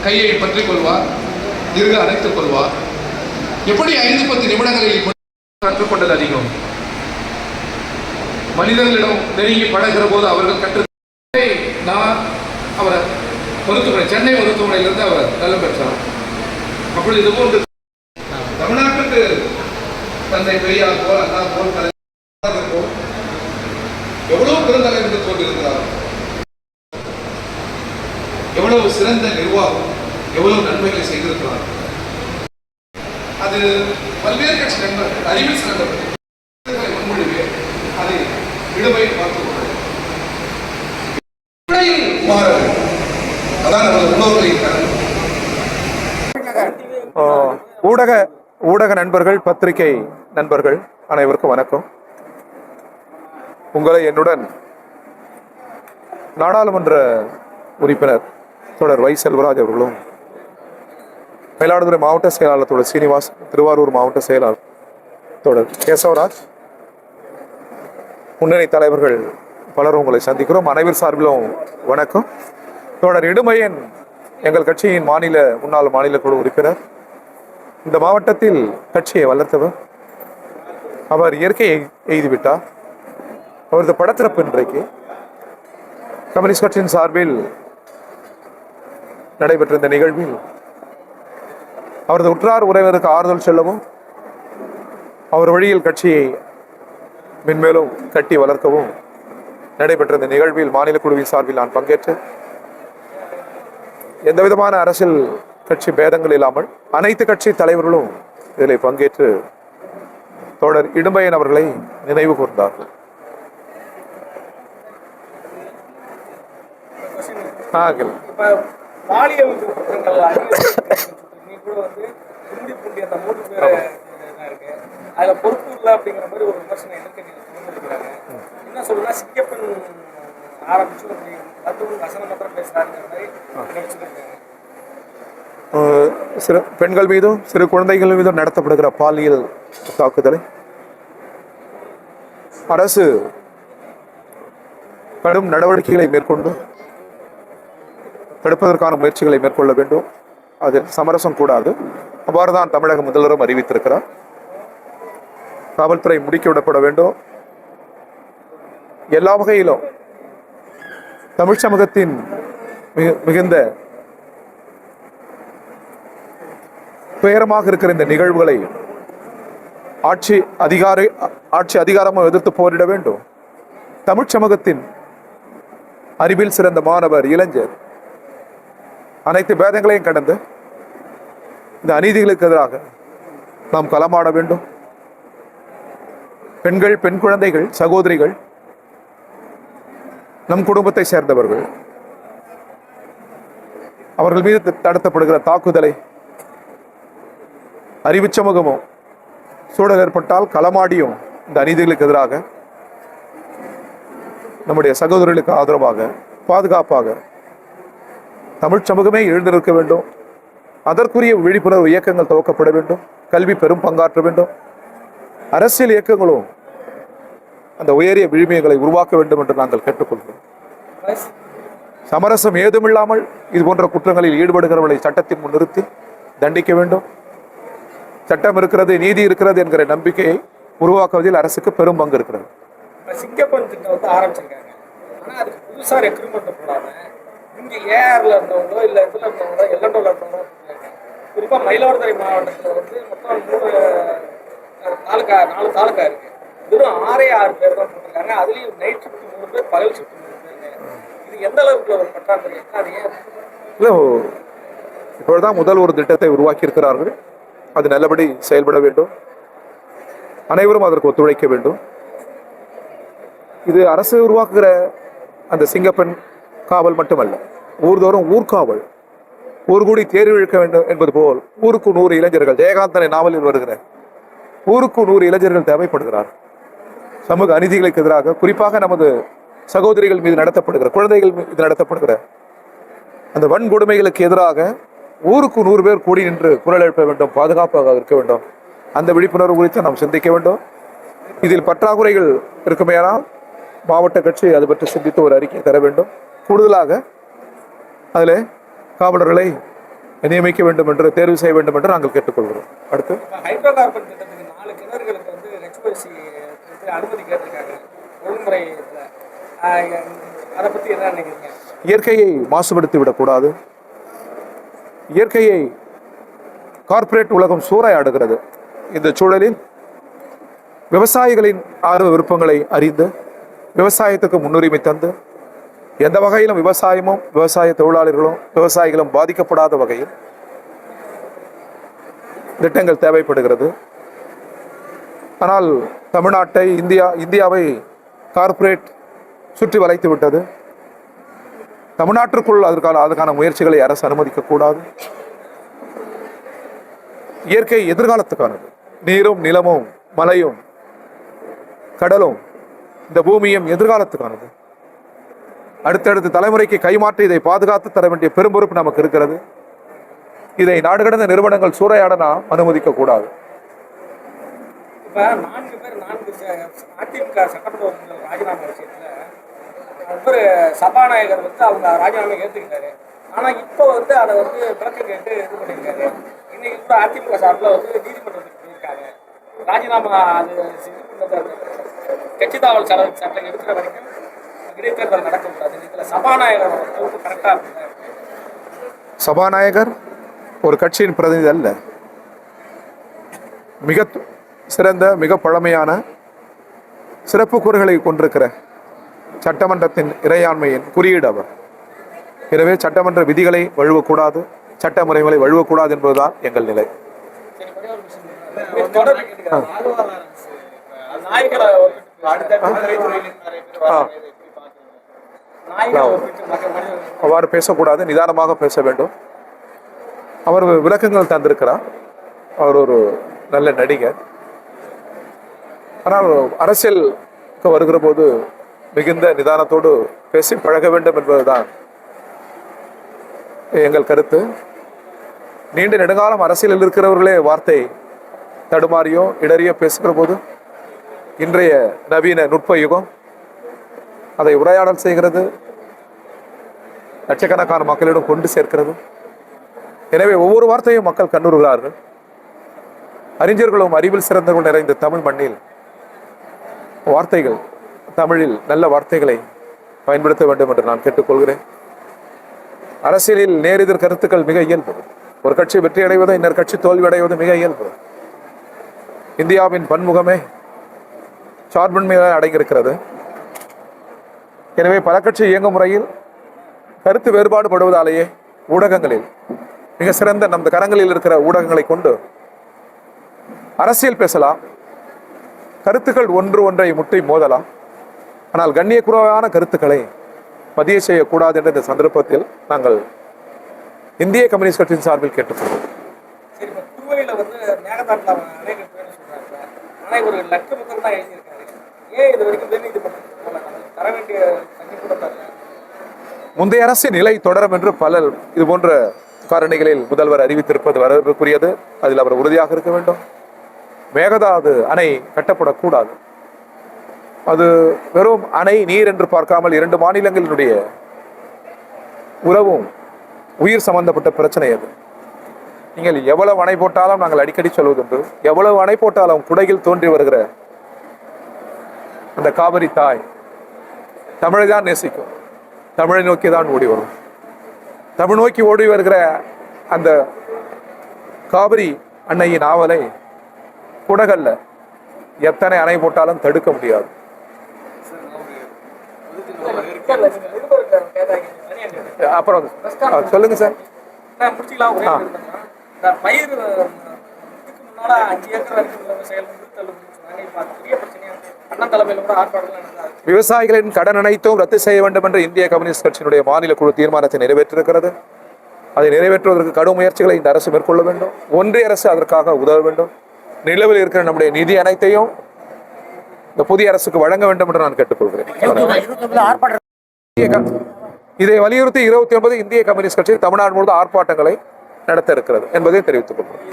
கையை பற்றிக் கொள்வார், இருக அணைத்துக் கொள்வார். எப்படி 5-10 நிமிடங்களில் கற்றுக்கொண்டது அதிகம். மனிதர்களிடம் நெருங்கி பழகிற போது அவர்கள் கற்று நான் அவரை சென்னை மருத்துவமனையிலிருந்து அவர் நலம் பெற்றார். அப்பொழுது இது போன்று தமிழ்நாட்டுக்கு தந்தை பெரியார் போல் அண்ணா போல் போல் எவ்வளவு பெருந்தலைவர்கள் கொண்டிருக்கிறார், எவ்வளவு சிறந்த நிர்வாகம், எவ்வளவு நன்மைகளை செய்திருக்கிறார். அது பல்வேறு கட்சி நண்பர்கள் அறிவில் சிறந்தவர்கள் முன்மொழிவே அதை இடுமையை பார்த்துக் கொள்வது மாற வேண்டும். அதான் நமது முன்னோர்களின் ஊடக நண்பர்கள், பத்திரிகை நண்பர்கள் அனைவருக்கும் வணக்கம். உங்களை என்னுடன் நாடாளுமன்ற உறுப்பினர் தொடர் வை செல்வராஜ் அவர்களும், மயிலாடுதுறை மாவட்ட செயலாளர் தொடர் சீனிவாஸ், திருவாரூர் மாவட்ட செயலாளர் தொடர் கேசவராஜ், முன்னணி தலைவர்கள் பலரும் உங்களை சந்திக்கிறோம். அனைவர் சார்பிலும் வணக்கம். தொடர் இடுமையன் எங்கள் கட்சியின் முன்னாள் மாநில குழு உறுப்பினர், இந்த மாவட்டத்தில் கட்சியை வளர்த்தவர். அவர் இயற்கையை எய்துவிட்டார். அவரது படத்திறப்பு இன்றைக்கு கம்யூனிஸ்ட் கட்சியின் சார்பில் நடைபெற்ற இந்த நிகழ்வில் அவரது உற்றார் உறவினருக்கு ஆறுதல் சொல்லவும், அவர் வழியில் கட்சியை மென்மேலும் கட்டி வளர்க்கவும் நடைபெற்ற இந்த நிகழ்வில் மாநில குழுவின் சார்பில் நான் பங்கேற்றேன். எந்த விதமான அரசியல் கட்சி பேதங்கள் இல்லாமல் அனைத்து கட்சி தலைவர்களும் இதில் பங்கேற்று தொடர் இடுமையன் அவர்களை நினைவு கூர்ந்தார்கள். சிறு பெண்கள் மீதும் சிறு குழந்தைகள் மீதும் நடத்தப்படுகிற பாலியல் தாக்குதலை அரசு கடும் நடவடிக்கைகளை மேற்கொண்டு தடுப்பதற்கான முயற்சிகளை மேற்கொள்ள வேண்டும். அதில் சமரசம் கூடாது. அவ்வாறுதான் தமிழக முதல்வரும் அறிவித்திருக்கிறார். காவல்துறை முடுக்கிவிடப்பட வேண்டும். எல்லா வகையிலும் தமிழ் சமூகத்தின் மிகுந்த துயரமாக இருக்கிற இந்த நிகழ்வுகளை ஆட்சி அதிகாரமாக எதிர்த்து போரிட வேண்டும். தமிழ் சமூகத்தின் அறிவில் சிறந்த மாணவர், இளைஞர் அனைத்து பேதங்களையும் கடந்து இந்த அநீதிகளுக்கு எதிராக நாம் களமாட வேண்டும். பெண்கள், பெண் குழந்தைகள், சகோதரிகள், நம் குடும்பத்தை சேர்ந்தவர்கள், அவர்கள் மீது நடத்தப்படுகிற தாக்குதலை அறிவு சமூகமும் சூழல் ஏற்பட்டால் களமாடியும் இந்த அநீதிகளுக்கு எதிராக நம்முடைய சகோதரர்களுக்கு ஆதரவாக, பாதுகாப்பாக தமிழ் சமூகமே எழுந்திருக்க வேண்டும். அதற்குரிய விழிப்புணர்வு இயக்கங்கள் துவக்கப்பட வேண்டும். கல்வி பெரும் பங்காற்ற வேண்டும். அரசியல் இயக்கங்களும் அந்த உயரிய விழுமியங்களை உருவாக்க வேண்டும் என்று நாங்கள் கேட்டுக்கொள்கிறோம். சமரசம் ஏதுமில்லாமல் இது போன்ற குற்றங்களில் ஈடுபடுகிறவர்களை சட்டத்தின் முன் நிறுத்தி தண்டிக்க வேண்டும். சட்டம் இருக்கிறது, நீதி இருக்கிறது என்கிற நம்பிக்கையை உருவாக்குவதில் அரசுக்கு பெரும் பங்கு இருக்கிறது. சிங்கப்பன் திட்டம் வந்து ஆரம்பிச்சிருக்காங்க. ஆனால் அதுக்கு புதுசாக ரெக்ரூட்மெண்ட் போடாமல் இங்கே ஏஆரில் இருந்தவங்களோ இல்லை இதில் இருந்தவங்களோ எல்லண்டோவில் இருந்தவங்களோ இருக்காங்க. குறிப்பாக மயிலாடுதுறை மாவட்டத்தில் வந்து மொத்தம் 4 தாலுக்கா இருக்குது. வெறும் 6 பேர் தான் போட்டிருக்காங்க. அதுலேயும் நைட் ஷிஃப்ட் 3 பேர், பகல் ஷிஃப்ட் 3 பேருங்க. இது எந்த அளவுக்கு ஒரு பற்றாக்குறை? அது ஏன் இல்லை, இப்பொழுதுதான் முதல் ஒரு திட்டத்தை உருவாக்கி இருக்கிறார்கள். அது நல்லபடி செயல்பட வேண்டும். அனைவரும் அதற்கு ஒத்துழைக்க வேண்டும். இது அரசு உருவாக்குகிற அந்த சிங்கப்பெண் காவல் மட்டுமல்ல, ஊர்தோறும் ஊர்காவல், ஊர் கூடி தேர்வு இழுக்க வேண்டும் என்பது போல் ஊருக்கு 100 இளைஞர்கள், ஜெயகாந்தனை நாவலில் வருகிற ஊருக்கு 100 இளைஞர்கள் தேவைப்படுகிறார். சமூக அநீதிகளுக்கு எதிராக, குறிப்பாக நமது சகோதரிகள் மீது நடத்தப்படுகிற, குழந்தைகள் மீது நடத்தப்படுகிற அந்த வன்கொடுமைகளுக்கு எதிராக ஊருக்கு 100 பேர் கூடி நின்று குரல் எழுப்ப வேண்டும். பாதுகாப்பாக இருக்க வேண்டும். அந்த விழிப்புணர்வு குறித்து நாம் சிந்திக்க வேண்டும். இதில் பற்றாக்குறைகள் இருக்குமேயானால் மாவட்ட கட்சி அது பற்றி சிந்தித்து ஒரு அறிக்கை தர வேண்டும். கூடுதலாக அதில் காவலர்களை நியமிக்க வேண்டும் என்று, தேர்வு செய்ய வேண்டும் என்று நாங்கள் கேட்டுக்கொள்கிறோம். அடுத்து இப்போ ஹைட்ரோ கார்பன் திட்டத்துக்கு 4 கிணறுகளுக்கு வந்து ஹெச்பிஎஸ்சி அனுமதி கேட்டிருக்காங்க ஒழுங்குமுறை இதில். அதை பற்றி என்ன நினைக்கிறீங்க? இயற்கையை மாசுபடுத்தி விடக்கூடாது. இயற்கையை கார்ப்பரேட் உலகம் சூறையாடுகிறது. இந்த சூழலில் விவசாயிகளின் ஆர்வ விருப்பங்களை அறிந்து விவசாயத்துக்கு முன்னுரிமை தந்து எந்த வகையிலும் விவசாயமும் விவசாய தொழிலாளர்களும் விவசாயிகளும் பாதிக்கப்படாத வகையில் திட்டங்கள் தேவைப்படுகிறது. ஆனால் தமிழ்நாட்டை, இந்தியாவை கார்ப்பரேட் சுற்றி வளைத்து விட்டது. தமிழ்நாட்டிற்குள் அதுக்கான முயற்சிகளை அரசு அனுமதிக்கக்கூடாது. இயற்கை எதிர்காலத்துக்கானது. நீரும் நிலமும் மலையும் கடலும் இந்த பூமியும் எதிர்காலத்துக்கானது. அடுத்தடுத்த தலைமுறைக்கு கைமாற்றி இதை பாதுகாத்து தர வேண்டிய பெரும் பொறுப்பு நமக்கு இருக்கிறது. இதை நாடு கடந்த நிறுவனங்கள் சூறையாட நாம் அனுமதிக்க கூடாது. இப்போ 4 பேர் 4 அதிமுக சட்டமன்ற உறுப்பினர் ராஜினாமா விஷயத்தில் ஒரு சபாநாயகர் வந்து அவங்க ராஜினாமா ஏற்றுக்கிட்டாரு. ஆனால் இப்போ வந்து அதை வந்து விளக்கம் கேட்டு இது பண்ணியிருக்காரு. இன்னைக்கு கூட அதிமுக சார்பில் வந்து நீதிமன்றத்துக்கு போயிருக்காங்க. ராஜினாமா அது கட்சி தாவல் சட்டம் எடுக்கிற வரைக்கும் இடைத்தேர்தல் நடக்கக்கூடாது. இதில் சபாநாயகர் பொறுப்பு கரெக்டாக இருக்குங்க. சபாநாயகர் ஒரு கட்சியின் பிரதிநிதி அல்ல. மிக சிறந்த, மிக பழமையான சிறப்பு கூறுகளை கொண்டிருக்கிற சட்டமன்றத்தின் இறையாண்மையின் குறியீடு அவர். எனவே சட்டமன்ற விதிகளை வழுவக்கூடாது, சட்ட முறைகளை வழுவக்கூடாது என்பதுதான் எங்கள் நிலை. அவ்வாறு பேசக்கூடாது, நிதானமாக பேச வேண்டும். அவர் விளக்கங்கள் தந்திருக்கிறார். அவர் ஒரு நல்ல நடிகர். ஆனால் அரசியலுக்கு வருகிற போது மிகுந்த நிதானத்தோடு பேசி பழக வேண்டும் என்பதுதான் எங்கள் கருத்து. நீண்ட நெடுங்காலம் அரசியலில் இருக்கிறவர்களே வார்த்தை தடுமாறியோ இடறியோ பேசுகிற போது இன்றைய நவீன நுட்ப யுகம் அதை உரையாடல் செய்கிறது, லட்சக்கணக்கான மக்களிடம் கொண்டு சேர்க்கிறது. எனவே ஒவ்வொரு வார்த்தையும் மக்கள் கண்ணுறுகிறார்கள். அறிஞர்களும் அறிவில் சிறந்தவர்கள் நிறைந்த தமிழ் மண்ணில் வார்த்தைகள், தமிழில் நல்ல வார்த்தைகளை பயன்படுத்த வேண்டும் என்று நான் கேட்டுக்கொள்கிறேன். அரசியலில் நேரெதிர் கருத்துக்கள் மிக இயல்பு. ஒரு கட்சி வெற்றி அடைவது, இன்னொரு கட்சி தோல்வி அடைவது மிக இயல்பு. இந்தியாவின் பன்முகமே சார்பின்மையாக அடங்கியிருக்கிறது. எனவே பல கட்சி இயங்கும் முறையில் கருத்து வேறுபாடு படுவதாலேயே ஊடகங்களில் மிக சிறந்த நமது கரங்களில் இருக்கிற ஊடகங்களை கொண்டு அரசியல் பேசலாம். கருத்துக்கள் ஒன்றை முட்டி மோதலாம். ஆனால் கண்ணியக்குறைவான கருத்துக்களை பதிவு செய்யக்கூடாது என்ற இந்த சந்தர்ப்பத்தில் நாங்கள் இந்திய கம்யூனிஸ்ட் கட்சியின் சார்பில் கேட்டுக்கொள்வோம். சரி, இப்போ புதுவையில் வந்து மேகதாட்டில் அநேக பேர் சொல்கிறாங்க. ஆனால் ஒரு லட்ச மக்கள் தான் எழுதியிருக்காரு. ஏன் இது வரைக்கும் உயர்நீதிமன்றத்துக்கு தர வேண்டிய தண்ணி கூட தரல? முந்தைய அரசின் நிலை தொடரும் என்று பலர் இது போன்ற காரணிகளில் முதல்வர் அறிவித்திருப்பது வரவேற்புக்குரியது. அதில் அவர் உறுதியாக இருக்க வேண்டும். மேகதாது அணை கட்டப்படக்கூடாது. அது வெறும் அணை, நீர் என்று பார்க்காமல் 2 மாநிலங்களினுடைய உறவும் உயிர் சம்பந்தப்பட்ட பிரச்சனை அது. நீங்கள் எவ்வளவு அணை போட்டாலும், நாங்கள் அடிக்கடி சொல்வதுண்டு, எவ்வளவு அணை போட்டாலும் குடையில் தோன்றி வருகிற அந்த காவிரி தாய் தமிழை தான் நேசிக்கும். தமிழை நோக்கி தான் ஓடி வரும். தமிழ் நோக்கி ஓடி வருகிற அந்த காவிரி அன்னையின் ஆவலை குடகல்ல எத்தனை அணை போட்டாலும் தடுக்க முடியாது. அப்புறம் சொல்லுங்க சார். விவசாயிகளின் கடன் அனைத்தும் ரத்து செய்ய வேண்டும் என்று இந்திய கம்யூனிஸ்ட் கட்சியினுடைய மாநில குழு தீர்மானத்தை நிறைவேற்றிருக்கிறது. அதை நிறைவேற்றுவதற்கு கடும் முயற்சிகளை இந்த அரசு மேற்கொள்ள வேண்டும். ஒன்றிய அரசு அதற்காக உதவ வேண்டும். நிலவில் இருக்கிற நம்முடைய நிதி அனைத்தையும் இந்த புதிய அரசுக்கு வழங்க வேண்டும் என்று நான் கேட்டுக்கொள்கிறேன். இதை வலியுறுத்தி 29 இந்திய கம்யூனிஸ்ட் கட்சி தமிழ்நாடு முழுவதும் ஆர்ப்பாட்டங்களை நடத்த இருக்கிறது என்பதை தெரிவித்துக் கொள்கிறேன்.